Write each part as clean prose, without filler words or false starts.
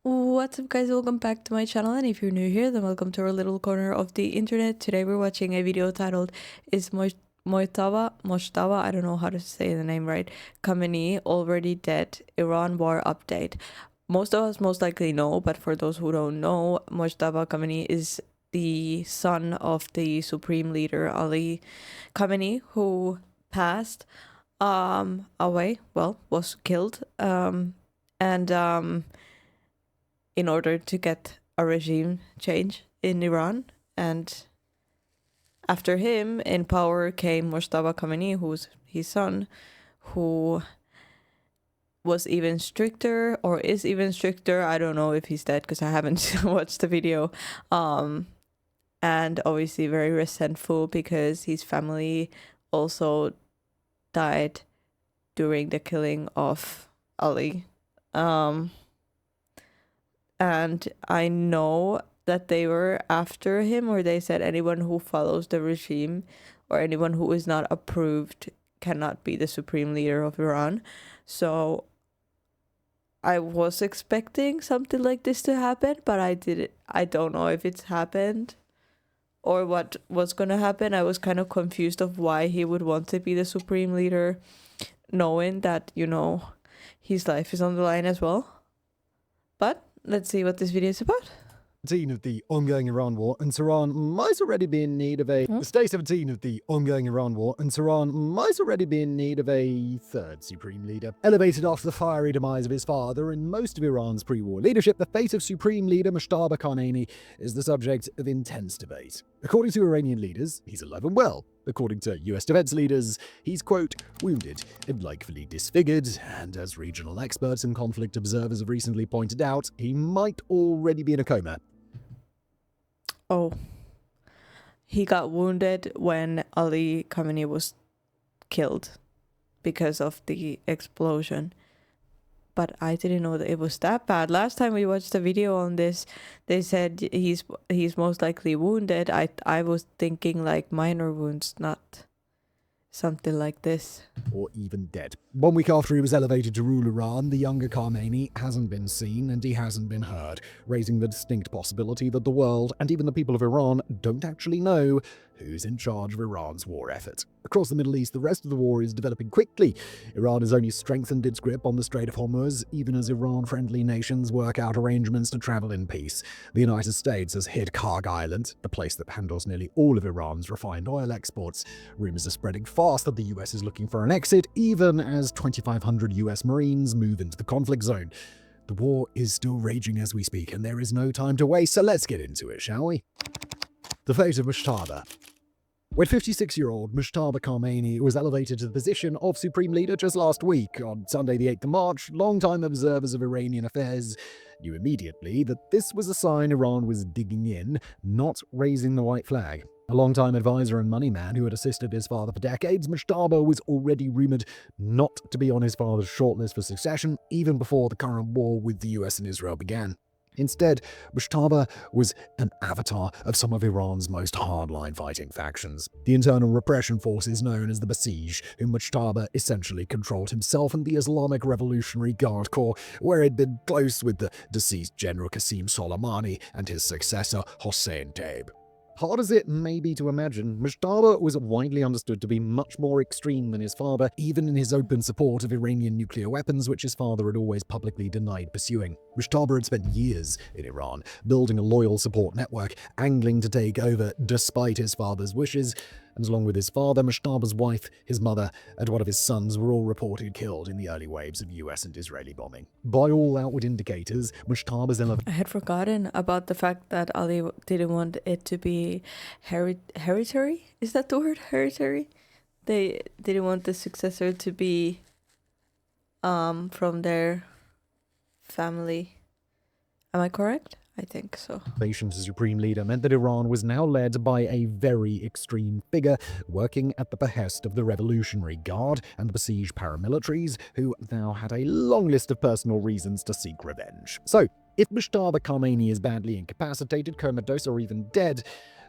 What's up, guys? Welcome back to my channel, and if you're new here, then welcome to our little corner of the internet. Today we're watching a video titled "Is Mojtaba, I don't know how to say the name right, Khamenei already dead? Iran war update." Most of us most likely know, but for those who don't know, Mojtaba Khamenei is the son of the supreme leader Ali Khamenei, who passed away, was killed and in order to get a regime change in Iran. And after him in power came Mojtaba Khamenei, who's his son, who was even stricter, or is even stricter. I don't know if he's dead because I haven't watched the video. And obviously very resentful because his family also died during the killing of Ali. And I know that they were after him, or they said anyone who follows the regime or anyone who is not approved cannot be the supreme leader of Iran. So I was expecting something like this to happen, but I don't know if it's happened or what was going to happen. I was kind of confused of why he would want to be the supreme leader, knowing that, his life is on the line as well. But let's see what this video is about. 17 of the ongoing Iran war, and Tehran might already be in need of a... Day 17 of the ongoing Iran war, and Tehran might already be in need of a third supreme leader. Elevated after the fiery demise of his father and most of Iran's pre-war leadership, the fate of supreme leader Mojtaba Khamenei is the subject of intense debate. According to Iranian leaders, he's alive and well. According to US defense leaders, he's, quote, wounded and likely disfigured, and as regional experts and conflict observers have recently pointed out, he might already be in a coma. Oh, he got wounded when Ali Khamenei was killed because of the explosion. But I didn't know that it was that bad. Last time we watched a video on this, they said he's most likely wounded. I was thinking like minor wounds, not something like this. Or even dead. 1 week after he was elevated to rule Iran, the younger Khamenei hasn't been seen and he hasn't been heard, raising the distinct possibility that the world, and even the people of Iran, don't actually know who's in charge of Iran's war effort. Across the Middle East, the rest of the war is developing quickly. Iran has only strengthened its grip on the Strait of Hormuz, even as Iran-friendly nations work out arrangements to travel in peace. The United States has hit Kharg Island, the place that handles nearly all of Iran's refined oil exports. Rumors are spreading fast that the US is looking for an exit, even as 2,500 US Marines move into the conflict zone. The war is still raging as we speak, and there is no time to waste, so let's get into it, shall we? The fate of Mojtaba. When 56-year-old Mojtaba Khamenei was elevated to the position of supreme leader just last week, on Sunday the 8th of March, longtime observers of Iranian affairs knew immediately that this was a sign Iran was digging in, not raising the white flag. A longtime advisor and money man who had assisted his father for decades, Mojtaba was already rumored not to be on his father's shortlist for succession even before the current war with the US and Israel began. Instead, Mojtaba was an avatar of some of Iran's most hardline fighting factions. The internal repression forces known as the Basij, whom Mojtaba essentially controlled himself, and the Islamic Revolutionary Guard Corps, where he'd been close with the deceased General Qasem Soleimani and his successor Hossein Taib. Hard as it may be to imagine, Mojtaba was widely understood to be much more extreme than his father, even in his open support of Iranian nuclear weapons, which his father had always publicly denied pursuing. Mojtaba had spent years in Iran, building a loyal support network, angling to take over despite his father's wishes, and along with his father, Mojtaba's wife, his mother, and one of his sons were all reported killed in the early waves of US and Israeli bombing. By all outward indicators, Mojtaba's I had forgotten about the fact that Ali didn't want it to be hereditary. Is that the word? Hereditary? They didn't want the successor to be from their family. Am I correct? I think so. Elevation to supreme leader meant that Iran was now led by a very extreme figure working at the behest of the Revolutionary Guard and the Basij paramilitaries, who now had a long list of personal reasons to seek revenge. So, if Mojtaba Khamenei is badly incapacitated, comatose, or even dead,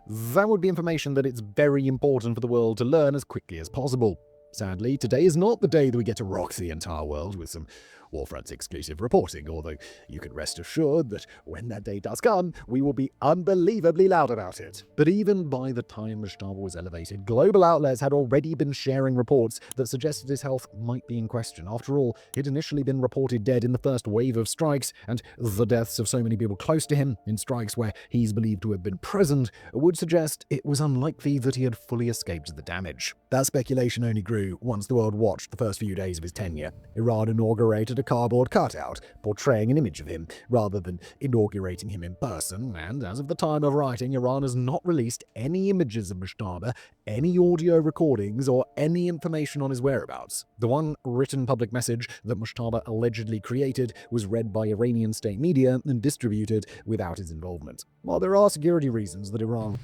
that would be information that it's very important for the world to learn as quickly as possible. Sadly, today is not the day that we get to rock the entire world with some Warfront's exclusive reporting, although you can rest assured that when that day does come, we will be unbelievably loud about it. But even by the time Mojtaba was elevated, global outlets had already been sharing reports that suggested his health might be in question. After all, he'd initially been reported dead in the first wave of strikes, and the deaths of so many people close to him in strikes where he's believed to have been present would suggest it was unlikely that he had fully escaped the damage. That speculation only grew once the world watched the first few days of his tenure. Iran inaugurated a cardboard cutout portraying an image of him, rather than inaugurating him in person, and as of the time of writing, Iran has not released any images of Mojtaba, any audio recordings, or any information on his whereabouts. The one written public message that Mojtaba allegedly created was read by Iranian state media and distributed without his involvement. While there are security reasons that Iran...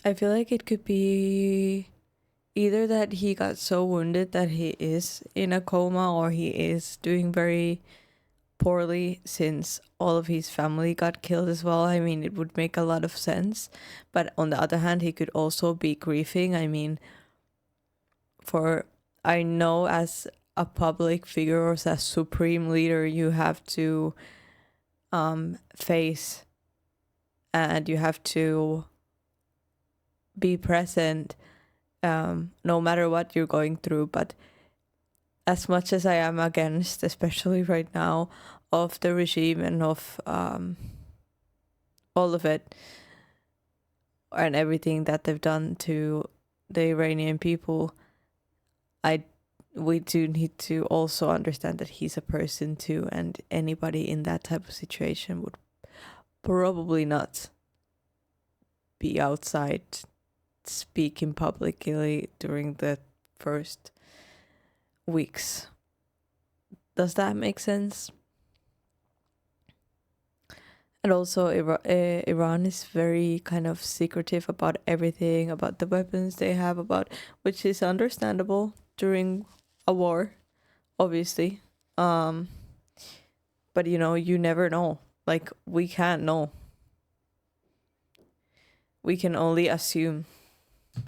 I feel like it could be either that he got so wounded that he is in a coma, or he is doing very poorly since all of his family got killed as well. I mean, it would make a lot of sense. But on the other hand, he could also be grieving. I mean, I know as a public figure or as a supreme leader, you have to face and you have to be present no matter what you're going through. But as much as I am against, especially right now, of the regime and of all of it and everything that they've done to the Iranian people, we do need to also understand that he's a person too, and anybody in that type of situation would probably not be outside speaking publicly during the first weeks. Does that make sense? And also, Iran is very kind of secretive about everything, about the weapons they have, which is understandable during a war, obviously. But you never know. Like, we can't know. We can only assume.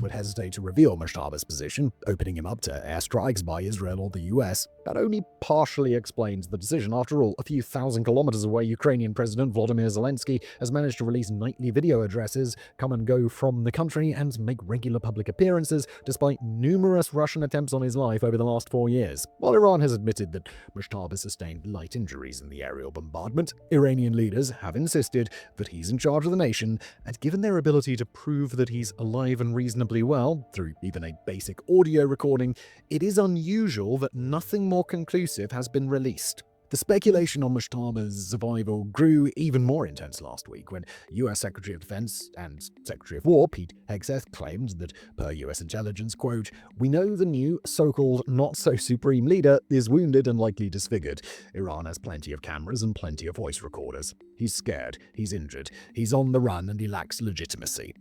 Would hesitate to reveal Mojtaba's position, opening him up to airstrikes by Israel or the US. That only partially explains the decision. After all, a few thousand kilometers away, Ukrainian President Volodymyr Zelensky has managed to release nightly video addresses, come and go from the country, and make regular public appearances, despite numerous Russian attempts on his life over the last 4 years. While Iran has admitted that Mojtaba sustained light injuries in the aerial bombardment, Iranian leaders have insisted that he's in charge of the nation, and given their ability to prove that he's alive and reasonably well, through even a basic audio recording, it is unusual that nothing more conclusive has been released. The speculation on Mojtaba's survival grew even more intense last week when US Secretary of Defense and Secretary of War Pete Hegseth claimed that, per US intelligence, quote, "We know the new so-called not-so-supreme leader is wounded and likely disfigured. Iran has plenty of cameras and plenty of voice recorders. He's scared, he's injured, he's on the run, and he lacks legitimacy."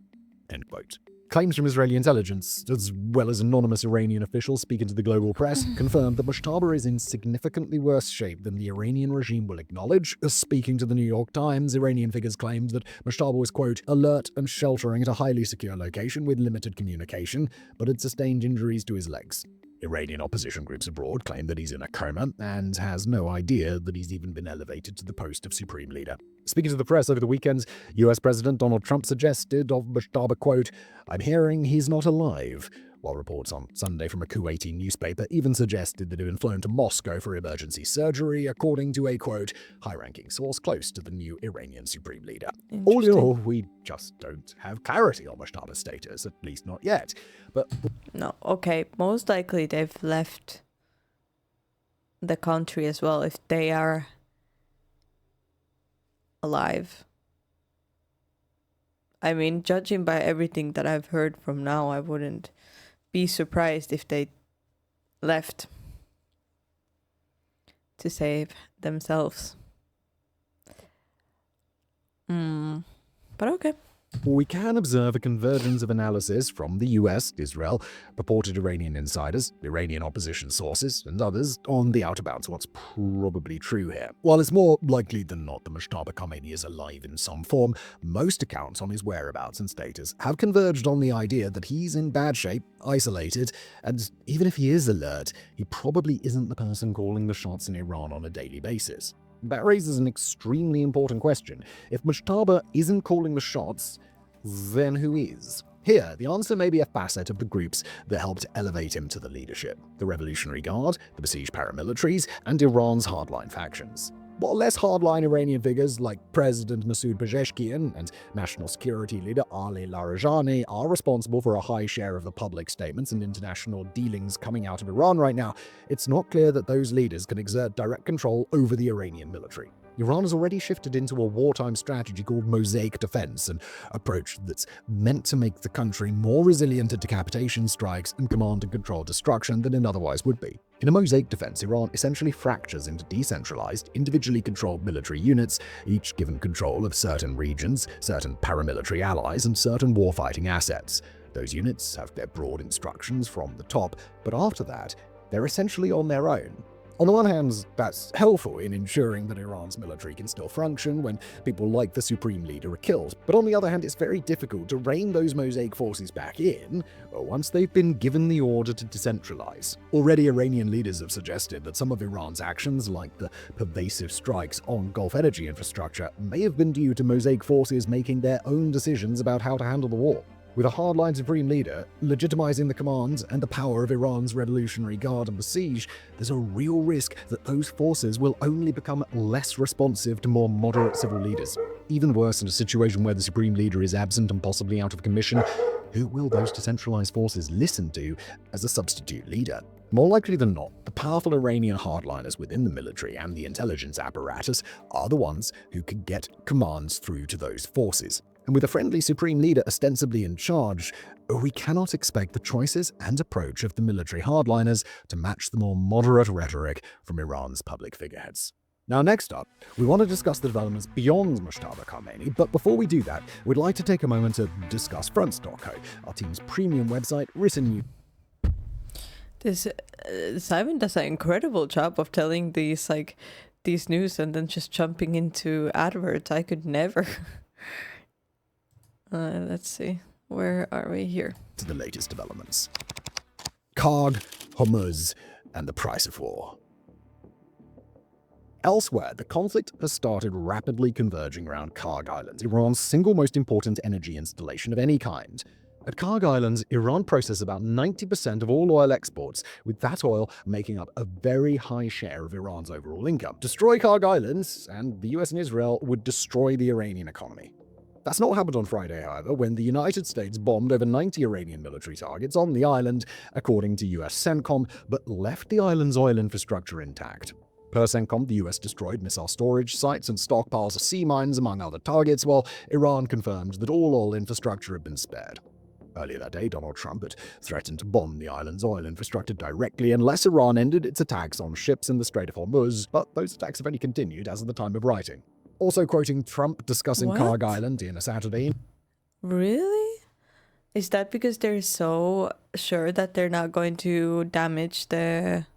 End quote. Claims from Israeli intelligence, as well as anonymous Iranian officials speaking to the global press, confirmed that Mojtaba is in significantly worse shape than the Iranian regime will acknowledge. Speaking to the New York Times, Iranian figures claimed that Mojtaba was, quote, "alert and sheltering at a highly secure location with limited communication, but had sustained injuries to his legs." Iranian opposition groups abroad claim that he's in a coma and has no idea that he's even been elevated to the post of supreme leader. Speaking to the press over the weekend, US President Donald Trump suggested of Mojtaba, quote, "I'm hearing he's not alive," while reports on Sunday from a Kuwaiti newspaper even suggested that he'd been flown to Moscow for emergency surgery, according to a, quote, high-ranking source close to the new Iranian supreme leader. All in all, we just don't have clarity on Mojtaba's status, at least not yet. But no, okay, most likely they've left the country as well if they are alive. I mean, judging by everything that I've heard from now, I wouldn't be surprised if they left to save themselves. But okay. We can observe a convergence of analysis from the US, Israel, purported Iranian insiders, Iranian opposition sources, and others on the outer bounds what's probably true here. While it's more likely than not that Mojtaba Khamenei is alive in some form, most accounts on his whereabouts and status have converged on the idea that he's in bad shape, isolated, and even if he is alert, he probably isn't the person calling the shots in Iran on a daily basis. That raises an extremely important question. If Mojtaba isn't calling the shots, then who is? Here, the answer may be a facet of the groups that helped elevate him to the leadership: the Revolutionary Guard, the besieged paramilitaries, and Iran's hardline factions. While less hardline Iranian figures like President Masoud Pezeshkian and National Security Leader Ali Larijani are responsible for a high share of the public statements and international dealings coming out of Iran right now, it's not clear that those leaders can exert direct control over the Iranian military. Iran has already shifted into a wartime strategy called mosaic defense, an approach that's meant to make the country more resilient to decapitation strikes and command and control destruction than it otherwise would be. In a mosaic defense, Iran essentially fractures into decentralized, individually controlled military units, each given control of certain regions, certain paramilitary allies, and certain warfighting assets. Those units have their broad instructions from the top, but after that, they're essentially on their own. On the one hand, that's helpful in ensuring that Iran's military can still function when people like the supreme leader are killed. But on the other hand, it's very difficult to rein those mosaic forces back in once they've been given the order to decentralize. Already, Iranian leaders have suggested that some of Iran's actions, like the pervasive strikes on Gulf energy infrastructure, may have been due to mosaic forces making their own decisions about how to handle the war. With a hardline supreme leader legitimizing the commands and the power of Iran's Revolutionary Guard and the siege, there's a real risk that those forces will only become less responsive to more moderate civil leaders. Even worse, in a situation where the supreme leader is absent and possibly out of commission, who will those decentralized forces listen to as a substitute leader? More likely than not, the powerful Iranian hardliners within the military and the intelligence apparatus are the ones who can get commands through to those forces. And with a friendly supreme leader ostensibly in charge, we cannot expect the choices and approach of the military hardliners to match the more moderate rhetoric from Iran's public figureheads. Now, next up, we want to discuss the developments beyond Mojtaba Khamenei, but before we do that, we'd like to take a moment to discuss Fronts.co, our team's premium website written. Simon does an incredible job of telling these news and then just jumping into adverts. I could never. Let's see. Where are we here? To the latest developments. Kharg, Hormuz, and the price of war. Elsewhere, the conflict has started rapidly converging around Kharg Island, Iran's single most important energy installation of any kind. At Kharg Island, Iran processes about 90% of all oil exports, with that oil making up a very high share of Iran's overall income. Destroy Kharg Island, and the US and Israel would destroy the Iranian economy. That's not what happened on Friday, however, when the United States bombed over 90 Iranian military targets on the island, according to US CENTCOM, but left the island's oil infrastructure intact. Per CENTCOM, the US destroyed missile storage sites and stockpiles of sea mines, among other targets, while Iran confirmed that all oil infrastructure had been spared. Earlier that day, Donald Trump had threatened to bomb the island's oil infrastructure directly unless Iran ended its attacks on ships in the Strait of Hormuz, but those attacks have only continued as of the time of writing. Also quoting Trump discussing Kharg Island in a Saturday. Really? Is that because they're so sure that they're not going to damage the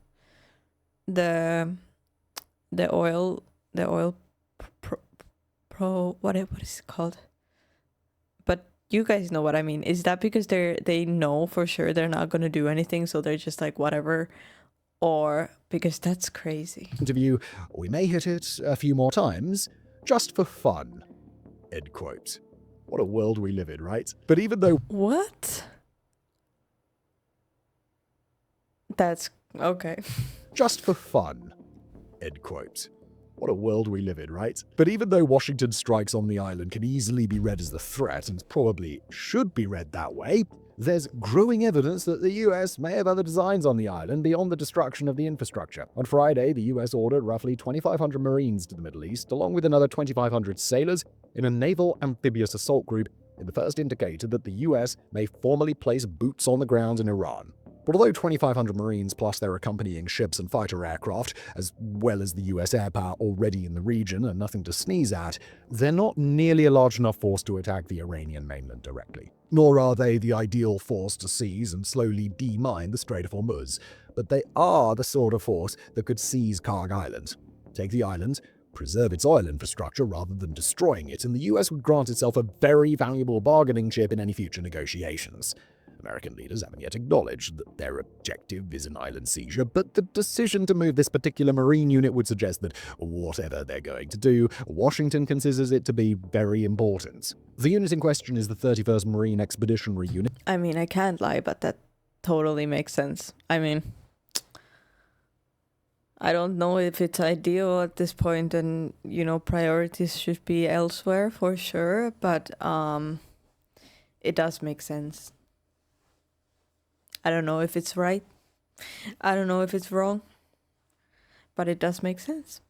oil what is it called? But you guys know what I mean. Is that because they know for sure they're not going to do anything, so they're just like whatever? Or because that's crazy. Interview, we may hit it a few more times, just for fun. End quote. What a world we live in, right? But even though... What? That's... okay. Just for fun. End quote. What a world we live in, right? But even though Washington's strikes on the island can easily be read as a threat, and probably should be read that way, there's growing evidence that the US may have other designs on the island beyond the destruction of the infrastructure. On Friday, the US ordered roughly 2,500 Marines to the Middle East, along with another 2,500 sailors, in a naval amphibious assault group, in the first indicator that the US may formally place boots on the ground in Iran. But although 2,500 Marines plus their accompanying ships and fighter aircraft, as well as the US air power already in the region, are nothing to sneeze at, they're not nearly a large enough force to attack the Iranian mainland directly. Nor are they the ideal force to seize and slowly demine the Strait of Hormuz. But they are the sort of force that could seize Kharg Island, take the island, preserve its oil infrastructure rather than destroying it, and the US would grant itself a very valuable bargaining chip in any future negotiations. American leaders haven't yet acknowledged that their objective is an island seizure, but the decision to move this particular Marine unit would suggest that whatever they're going to do, Washington considers it to be very important. The unit in question is the 31st Marine Expeditionary Unit. I mean, I can't lie, but that totally makes sense. I mean, I don't know if it's ideal at this point, and, priorities should be elsewhere for sure, but it does make sense. I don't know if it's right. I don't know if it's wrong, but it does make sense.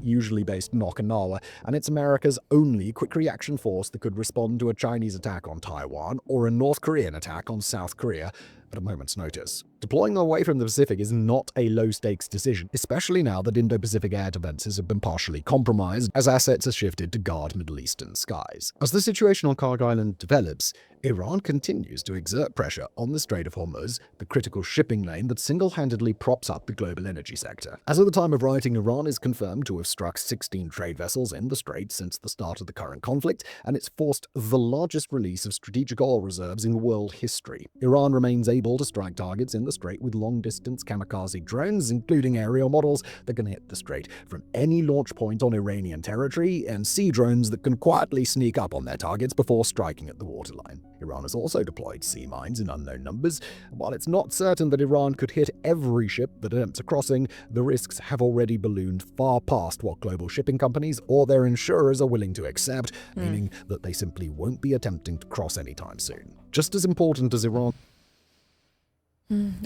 Usually based in Okinawa, and it's America's only quick reaction force that could respond to a Chinese attack on Taiwan or a North Korean attack on South Korea at a moment's notice. Deploying away from the Pacific is not a low-stakes decision, especially now that Indo-Pacific air defenses have been partially compromised as assets are shifted to guard Middle Eastern skies. As the situation on Kharg Island develops, Iran continues to exert pressure on the Strait of Hormuz, the critical shipping lane that single-handedly props up the global energy sector. As of the time of writing, Iran is confirmed to have struck 16 trade vessels in the strait since the start of the current conflict, and it's forced the largest release of strategic oil reserves in world history. Iran remains able to strike targets in the strait with long-distance kamikaze drones, including aerial models that can hit the strait from any launch point on Iranian territory, and sea drones that can quietly sneak up on their targets before striking at the waterline. Iran has also deployed sea mines in unknown numbers. While it's not certain that Iran could hit every ship that attempts a crossing, the risks have already ballooned far past what global shipping companies or their insurers are willing to accept, meaning that they simply won't be attempting to cross anytime soon. Just as important as Iran.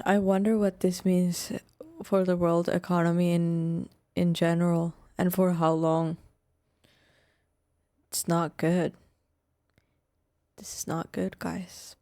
I wonder what this means for the world economy in general, and for how long. It's not good. This is not good, guys.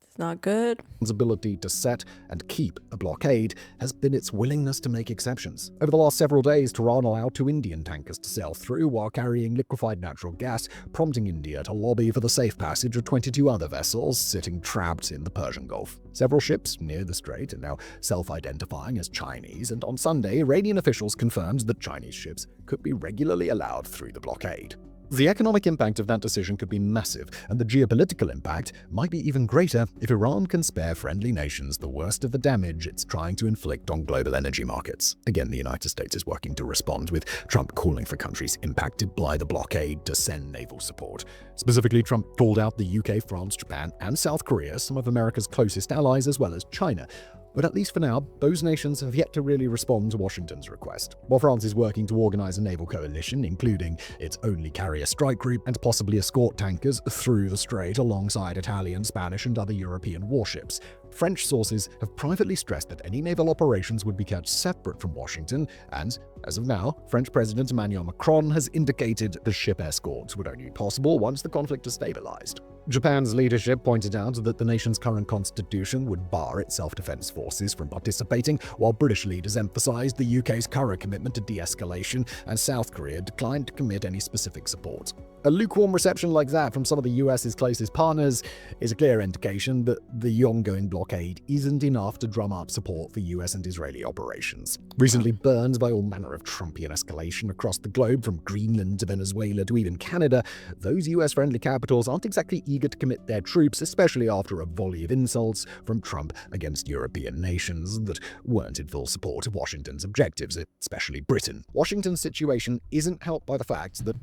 It's not good. Iran's ability to set and keep a blockade has been its willingness to make exceptions. Over the last several days, Tehran allowed 2 Indian tankers to sail through while carrying liquefied natural gas, prompting India to lobby for the safe passage of 22 other vessels sitting trapped in the Persian Gulf. Several ships near the strait are now self-identifying as Chinese, and on Sunday, Iranian officials confirmed that Chinese ships could be regularly allowed through the blockade. The economic impact of that decision could be massive, and the geopolitical impact might be even greater if Iran can spare friendly nations the worst of the damage it's trying to inflict on global energy markets. Again, the United States is working to respond, with Trump calling for countries impacted by the blockade to send naval support. Specifically, Trump called out the UK, France, Japan, and South Korea, some of America's closest allies, as well as China. But at least for now, those nations have yet to really respond to Washington's request. While France is working to organize a naval coalition, including its only carrier strike group, and possibly escort tankers through the strait alongside Italian, Spanish, and other European warships, French sources have privately stressed that any naval operations would be kept separate from Washington, and, as of now, French President Emmanuel Macron has indicated the ship escorts would only be possible once the conflict is stabilized. Japan's leadership pointed out that the nation's current constitution would bar its self-defense forces from participating, while British leaders emphasized the UK's current commitment to de-escalation, and South Korea declined to commit any specific support. A lukewarm reception like that from some of the US's closest partners is a clear indication that the ongoing blockade isn't enough to drum up support for US and Israeli operations. Recently burned by all manner of Trumpian escalation across the globe, from Greenland to Venezuela to even Canada, those US-friendly capitals aren't exactly eager to commit their troops, especially after a volley of insults from Trump against European nations that weren't in full support of Washington's objectives, especially Britain. Washington's situation isn't helped by the fact that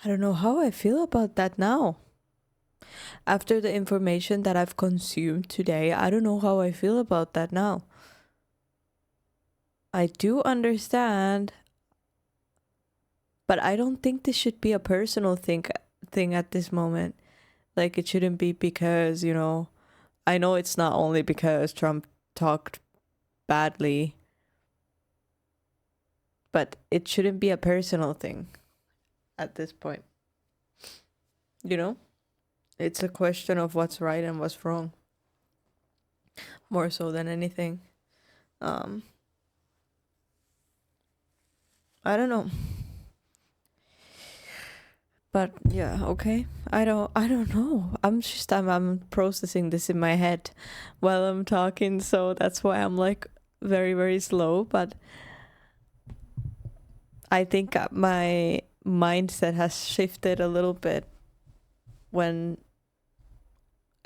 I don't know how I feel about that now. After the information that I've consumed today, I don't know how I feel about that now. I do understand, but I don't think this should be a personal thing at this moment. Like, it shouldn't be because, I know it's not only because Trump talked badly, but it shouldn't be a personal thing at this point. You know, it's a question of what's right and what's wrong, more so than anything. Um, I don't know. But yeah, okay. I don't know. I'm processing this in my head while I'm talking, so that's why I'm like very, very slow. But I think my mindset has shifted a little bit when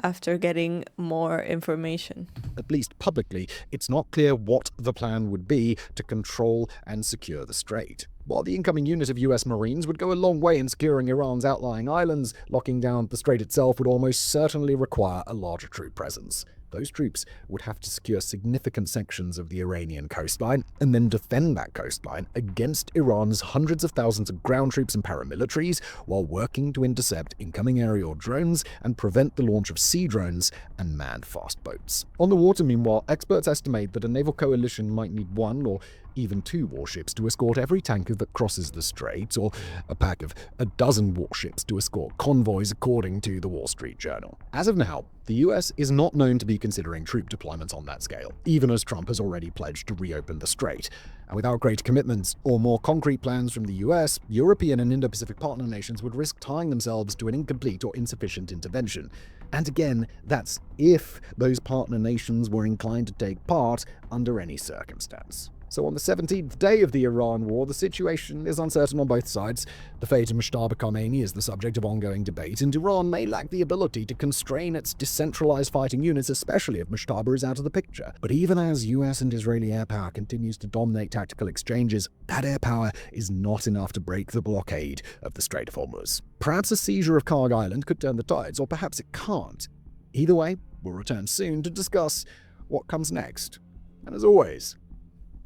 after getting more information. At least publicly, it's not clear what the plan would be to control and secure the strait. While the incoming unit of US Marines would go a long way in securing Iran's outlying islands, locking down the strait itself would almost certainly require a larger troop presence. Those troops would have to secure significant sections of the Iranian coastline and then defend that coastline against Iran's hundreds of thousands of ground troops and paramilitaries while working to intercept incoming aerial drones and prevent the launch of sea drones and manned fast boats. On the water, meanwhile, experts estimate that a naval coalition might need 1 or even 2 warships to escort every tanker that crosses the strait, or a pack of a dozen warships to escort convoys, according to the Wall Street Journal. As of now, the US is not known to be considering troop deployments on that scale, even as Trump has already pledged to reopen the strait. And without great commitments or more concrete plans from the US, European and Indo-Pacific partner nations would risk tying themselves to an incomplete or insufficient intervention. And again, that's if those partner nations were inclined to take part under any circumstance. So on the 17th day of the Iran war, the situation is uncertain on both sides. The fate of Mojtaba Khamenei is the subject of ongoing debate, and Iran may lack the ability to constrain its decentralized fighting units, especially if Mojtaba is out of the picture. But even as US and Israeli air power continues to dominate tactical exchanges, that air power is not enough to break the blockade of the Strait of Hormuz. Perhaps a seizure of Kharg Island could turn the tides, or perhaps it can't. Either way, we'll return soon to discuss what comes next. And as always,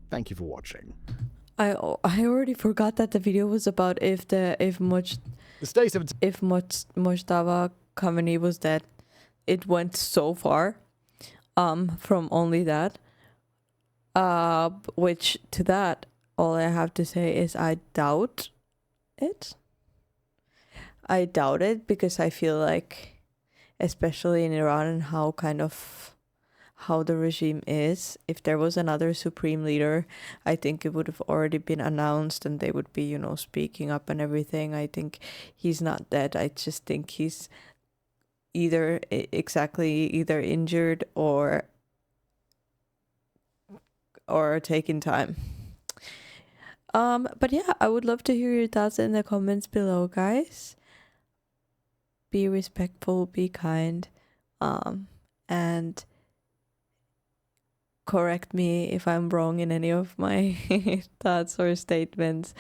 thank you for watching. I already forgot that the video was about if Mojtaba Khamenei was dead. It went so far, from only that. Which to that, all I have to say is I doubt it. I doubt it because I feel like, especially in Iran and how the regime is, if there was another supreme leader, I think it would have already been announced and they would be, speaking up and everything. I think he's not dead. I just think he's either injured or taking time. But yeah, I would love to hear your thoughts in the comments below, guys. Be respectful, be kind, and correct me if I'm wrong in any of my thoughts or statements.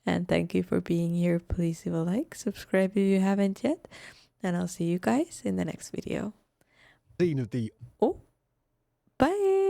And thank you for being here. Please leave a like, subscribe if you haven't yet, and I'll see you guys in the next video. Scene of the Bye.